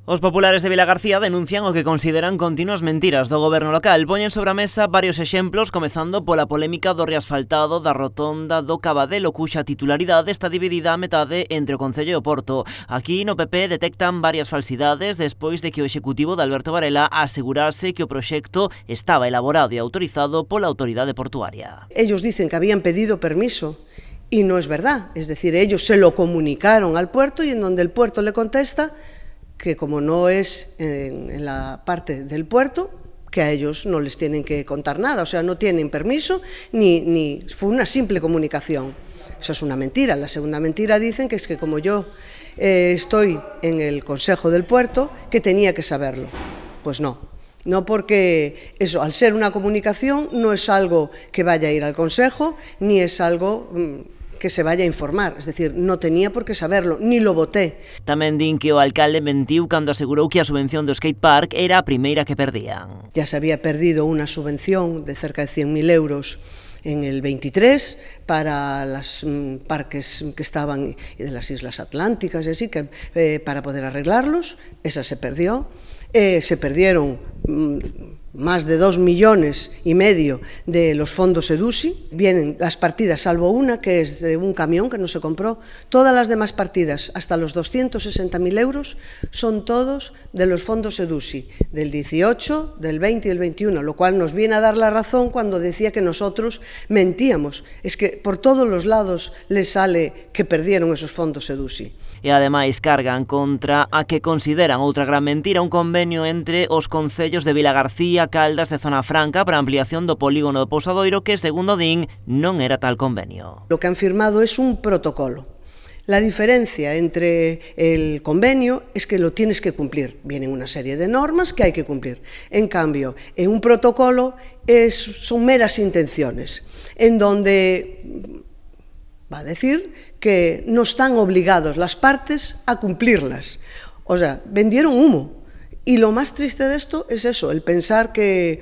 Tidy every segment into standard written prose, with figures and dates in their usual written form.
Os populares de Vilagarcía denuncian o que consideran continuas mentiras do goberno local. Poñen sobre a mesa varios exemplos, comezando pola polémica do reasfaltado da rotonda do Cabadelo, cuxa titularidade está dividida a metade entre o Concello e o Porto. Aquí no PP detectan varias falsidades despois de que o Executivo de Alberto Varela asegurase que o proxecto estaba elaborado e autorizado pola autoridade portuaria. Ellos dicen que habían pedido permiso y no es verdad. Es decir, ellos se lo comunicaron al puerto y en donde el puerto le contesta que como no es en la parte del puerto, que a ellos no les tienen que contar nada, o sea, no tienen permiso, ni fue una simple comunicación. Eso es una mentira. La segunda mentira dicen que es que como yo estoy en el Consejo del Puerto, que tenía que saberlo. Pues no. No, porque eso, al ser una comunicación, no es algo que vaya a ir al Consejo, ni es algo que se vaya a informar, es decir, no tenía por qué saberlo, ni lo voté. Tamén din que o alcalde mentiu cando asegurou que a subvención do skatepark era a primeira que perdían. Ya se había perdido una subvención de cerca de 100.000 euros en el 23 para los parques que estaban de las Islas Atlánticas y así, que para poder arreglarlos, esa se perdió. Se perdieron más de 2,5 millones de los fondos EDUSI. Vienen las partidas, salvo una que es de un camión que no se compró. Todas las demás partidas, hasta los 260.000 euros, son todos de los fondos EDUSI, del 18, del 20 y del 21, lo cual nos viene a dar la razón cuando decía que nosotros mentíamos. Es que por todos los lados les sale que perdieron esos fondos EDUSI. E ademais cargan contra a que consideran outra gran mentira un convenio entre os concellos de Vilagarcía, Caldas e Zona Franca para a ampliación do polígono do Pousadoiro que, segundo din, non era tal convenio. Lo que han firmado es un protocolo. La diferencia entre el convenio es que lo tienes que cumplir. Vienen una serie de normas que hay que cumplir. En cambio, en un protocolo son meras intenciones, en donde va a decir que no están obligados las partes a cumplirlas. O sea, vendieron humo. Y lo más triste de esto es eso, el pensar que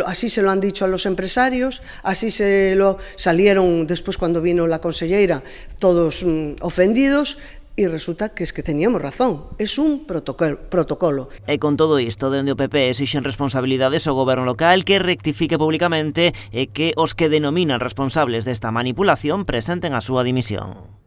así se lo han dicho a los empresarios, así salieron después cuando vino la consellera todos ofendidos, e resulta que es que teníamos razón, es un protocolo. E con todo isto, dende o PP exixen responsabilidades ao goberno local que rectifique públicamente e que os que denominan responsables desta manipulación presenten a súa dimisión.